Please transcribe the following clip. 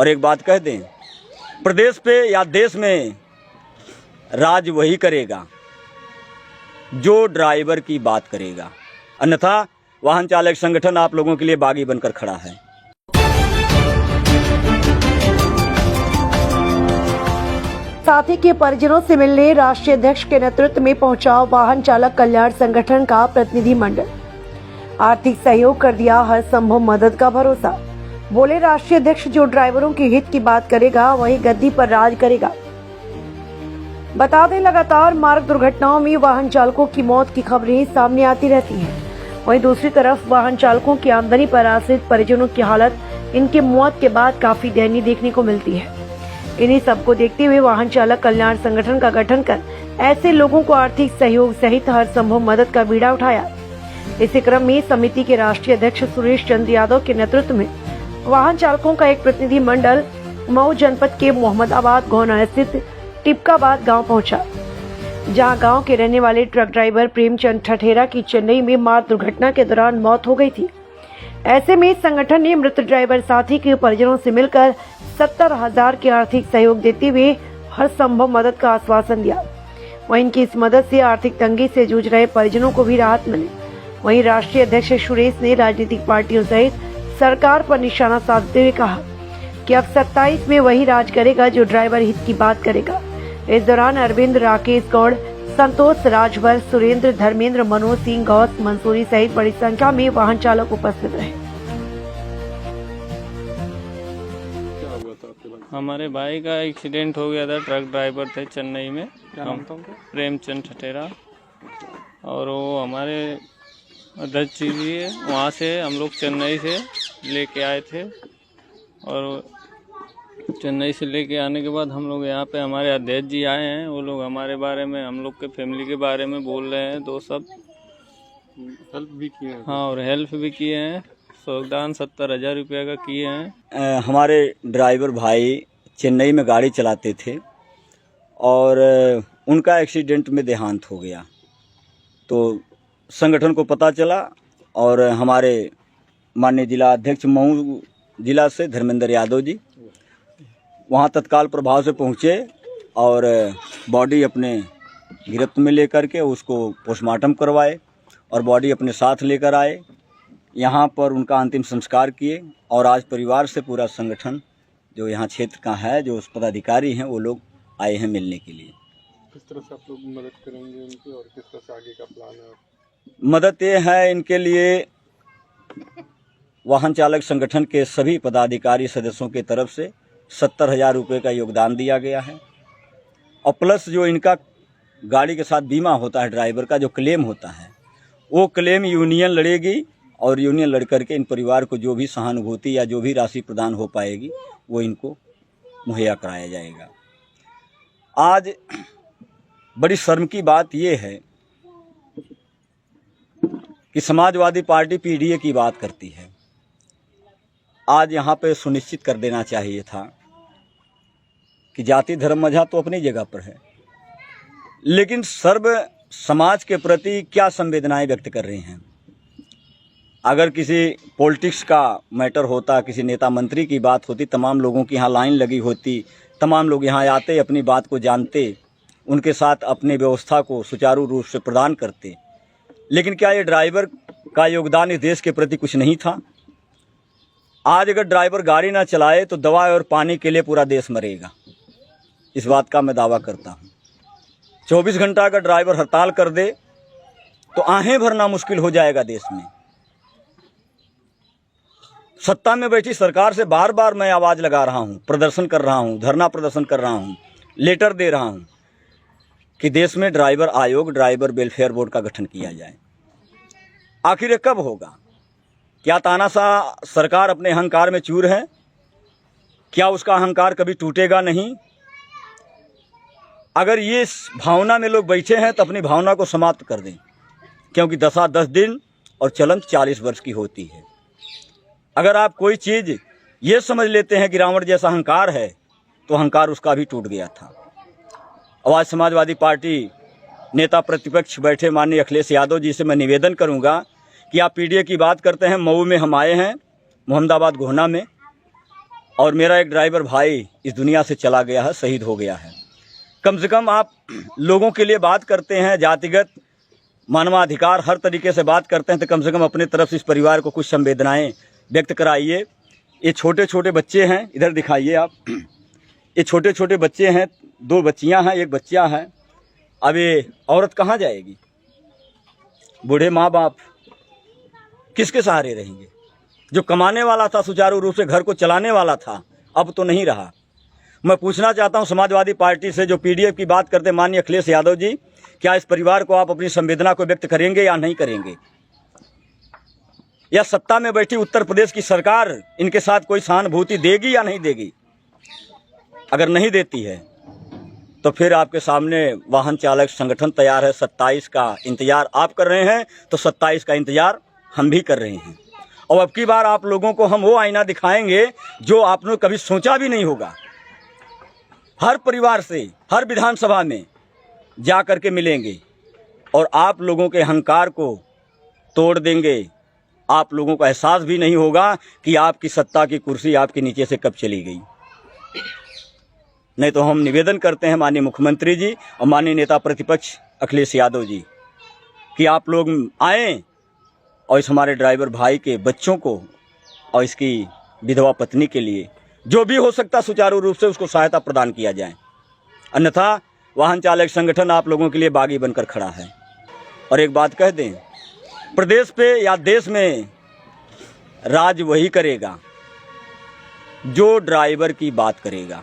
और एक बात कह दें, प्रदेश पे या देश में राज वही करेगा जो ड्राइवर की बात करेगा, अन्यथा वाहन चालक संगठन आप लोगों के लिए बागी बनकर खड़ा है। साथी के परिजनों से मिलने राष्ट्रीय अध्यक्ष के नेतृत्व में पहुंचा वाहन चालक कल्याण संगठन का प्रतिनिधि मंडल। आर्थिक सहयोग कर दिया हर संभव मदद का भरोसा। बोले राष्ट्रीय अध्यक्ष जो ड्राइवरों के हित की बात करेगा वही गद्दी पर राज करेगा। बता दें, लगातार मार्ग दुर्घटनाओं में वाहन चालकों की मौत की खबरें सामने आती रहती हैं। वहीं दूसरी तरफ वाहन चालकों की आमदनी पर आश्रित परिजनों की हालत इनके मौत के बाद काफी दयनीय देखने को मिलती है। इन्हीं सबको देखते हुए वाहन चालक कल्याण संगठन का गठन कर ऐसे लोगों को आर्थिक सहयोग सहित हर संभव मदद का बीड़ा उठाया। इसी क्रम में समिति के राष्ट्रीय अध्यक्ष सुरेश चंद्र यादव के नेतृत्व में वाहन चालकों का एक प्रतिनिधि मंडल मऊ जनपद के मोहम्मदाबाद गौना स्थित टिपकाबाद गांव पहुंचा, जहां गांव के रहने वाले ट्रक ड्राइवर प्रेमचंद ठठेरा की चेन्नई में मार्ग दुर्घटना के दौरान मौत हो गई थी। ऐसे में संगठन ने मृत ड्राइवर साथी के परिजनों से मिलकर 70,000 के आर्थिक सहयोग देते हुए हर संभव मदद का आश्वासन दिया। वहीं इनकी इस मदद से आर्थिक तंगी से जूझ रहे परिजनों को भी राहत मिली। वहीं राष्ट्रीय अध्यक्ष सुरेश ने राजनीतिक पार्टियों सहित सरकार पर निशाना साधते हुए कहा कि अब 27 में वही राज करेगा जो ड्राइवर हित की बात करेगा। इस दौरान अरविंद, राकेश गौड़, संतोष, राजभर, सुरेंद्र, धर्मेंद्र, मनोज सिंह, गौस, मंसूरी सहित बड़ी संख्या में वाहन चालक उपस्थित रहे। हमारे भाई का एक्सीडेंट हो गया था। ट्रक ड्राइवर थे चेन्नई में, प्रेमचंद ठठेरा, और वो हमारे अध्यक्ष जी है, वहाँ से हम लोग चेन्नई से लेके आए थे। और चेन्नई से लेके आने के बाद हम लोग यहाँ पे हमारे अध्यक्ष जी आए हैं। वो लोग हमारे बारे में, हम लोग के फैमिली के बारे में बोल रहे हैं। दो सब हेल्प भी किए हैं। हाँ, और हेल्प भी किए हैं। योगदान 70,000 रुपये का किए हैं। हमारे ड्राइवर भाई चेन्नई में गाड़ी चलाते थे और उनका एक्सीडेंट में देहांत हो गया। तो संगठन को पता चला और हमारे माननीय जिला अध्यक्ष मऊ जिला से धर्मेंद्र यादव जी वहाँ तत्काल प्रभाव से पहुँचे और बॉडी अपने गिरफ्त में लेकर के उसको पोस्टमार्टम करवाए और बॉडी अपने साथ लेकर आए। यहाँ पर उनका अंतिम संस्कार किए और आज परिवार से पूरा संगठन जो यहाँ क्षेत्र का है, जो उस पदाधिकारी हैं, वो लोग आए हैं मिलने के लिए। किस तरह से आप लोग मदद करेंगे उनकी और किस तरह से आगे का प्लान है? मदद ये है, इनके लिए वाहन चालक संगठन के सभी पदाधिकारी सदस्यों की तरफ से 70,000 रुपये का योगदान दिया गया है और प्लस जो इनका गाड़ी के साथ बीमा होता है, ड्राइवर का जो क्लेम होता है, वो क्लेम यूनियन लड़ेगी और यूनियन लड़ करके इन परिवार को जो भी सहानुभूति या जो भी राशि प्रदान हो पाएगी वो इनको मुहैया कराया जाएगा। आज बड़ी शर्म की बात ये है कि समाजवादी पार्टी पीडीए की बात करती है। आज यहाँ पे सुनिश्चित कर देना चाहिए था कि जाति धर्म मजहब तो अपनी जगह पर है, लेकिन सर्व समाज के प्रति क्या संवेदनाएं व्यक्त कर रहे हैं। अगर किसी पॉलिटिक्स का मैटर होता, किसी नेता मंत्री की बात होती, तमाम लोगों की यहाँ लाइन लगी होती, तमाम लोग यहाँ आते, अपनी बात को जानते, उनके साथ अपनी व्यवस्था को सुचारू रूप से प्रदान करते। लेकिन क्या ये ड्राइवर का योगदान इस देश के प्रति कुछ नहीं था? आज अगर ड्राइवर गाड़ी ना चलाए तो दवा और पानी के लिए पूरा देश मरेगा, इस बात का मैं दावा करता हूँ। 24 घंटा अगर ड्राइवर हड़ताल कर दे तो आहें भरना मुश्किल हो जाएगा देश में। सत्ता में बैठी सरकार से बार बार मैं आवाज़ लगा रहा हूँ, प्रदर्शन कर रहा हूँ, धरना प्रदर्शन कर रहा हूँ, लेटर दे रहा हूँ कि देश में ड्राइवर आयोग, ड्राइवर वेलफेयर बोर्ड का गठन किया जाए। आखिर कब होगा? क्या तानाशाह सरकार अपने अहंकार में चूर है? क्या उसका अहंकार कभी टूटेगा नहीं? अगर ये भावना में लोग बैठे हैं तो अपनी भावना को समाप्त कर दें, क्योंकि दशा 10 दिन और चलन 40 वर्ष की होती है। अगर आप कोई चीज़ ये समझ लेते हैं कि रावण जैसा अहंकार है तो अहंकार उसका भी टूट गया था। और आज समाजवादी पार्टी नेता प्रतिपक्ष बैठे माननीय अखिलेश यादव जी से मैं निवेदन करूंगा कि आप पीडीए की बात करते हैं। मऊ में हम आए हैं, मोहम्मदाबाद गोहना में, और मेरा एक ड्राइवर भाई इस दुनिया से चला गया है, शहीद हो गया है। कम से कम आप लोगों के लिए बात करते हैं, जातिगत मानवाधिकार हर तरीके से बात करते हैं, तो कम से कम अपने तरफ से इस परिवार को कुछ संवेदनाएं व्यक्त कराइए। ये छोटे छोटे बच्चे हैं, इधर दिखाइए आप, ये छोटे छोटे बच्चे हैं, 2 बच्चियां हैं, 1 बच्चा है। अब ये औरत कहाँ जाएगी? बूढ़े माँ बाप किसके सहारे रहेंगे? जो कमाने वाला था, सुचारू रूप से घर को चलाने वाला था, अब तो नहीं रहा। मैं पूछना चाहता हूं समाजवादी पार्टी से, जो पीडीएफ की बात करते माननीय अखिलेश यादव जी, क्या इस परिवार को आप अपनी संवेदना को व्यक्त करेंगे या नहीं करेंगे? या सत्ता में बैठी उत्तर प्रदेश की सरकार इनके साथ कोई सहानुभूति देगी या नहीं देगी? अगर नहीं देती है तो फिर आपके सामने वाहन चालक संगठन तैयार है। 27 का इंतजार आप कर रहे हैं तो 27 का इंतजार हम भी कर रहे हैं। और अब की बार आप लोगों को हम वो आईना दिखाएंगे जो आपने कभी सोचा भी नहीं होगा। हर परिवार से हर विधानसभा में जा कर के मिलेंगे और आप लोगों के अहंकार को तोड़ देंगे। आप लोगों को एहसास भी नहीं होगा कि आपकी सत्ता की कुर्सी आपके नीचे से कब चली गई। नहीं तो हम निवेदन करते हैं माननीय मुख्यमंत्री जी और माननीय नेता प्रतिपक्ष अखिलेश यादव जी कि आप लोग आएं और इस हमारे ड्राइवर भाई के बच्चों को और इसकी विधवा पत्नी के लिए जो भी हो सकता सुचारू रूप से उसको सहायता प्रदान किया जाए। अन्यथा वाहन चालक संगठन आप लोगों के लिए बागी बनकर खड़ा है। और एक बात कह दें, प्रदेश पे या देश में राज वही करेगा जो ड्राइवर की बात करेगा।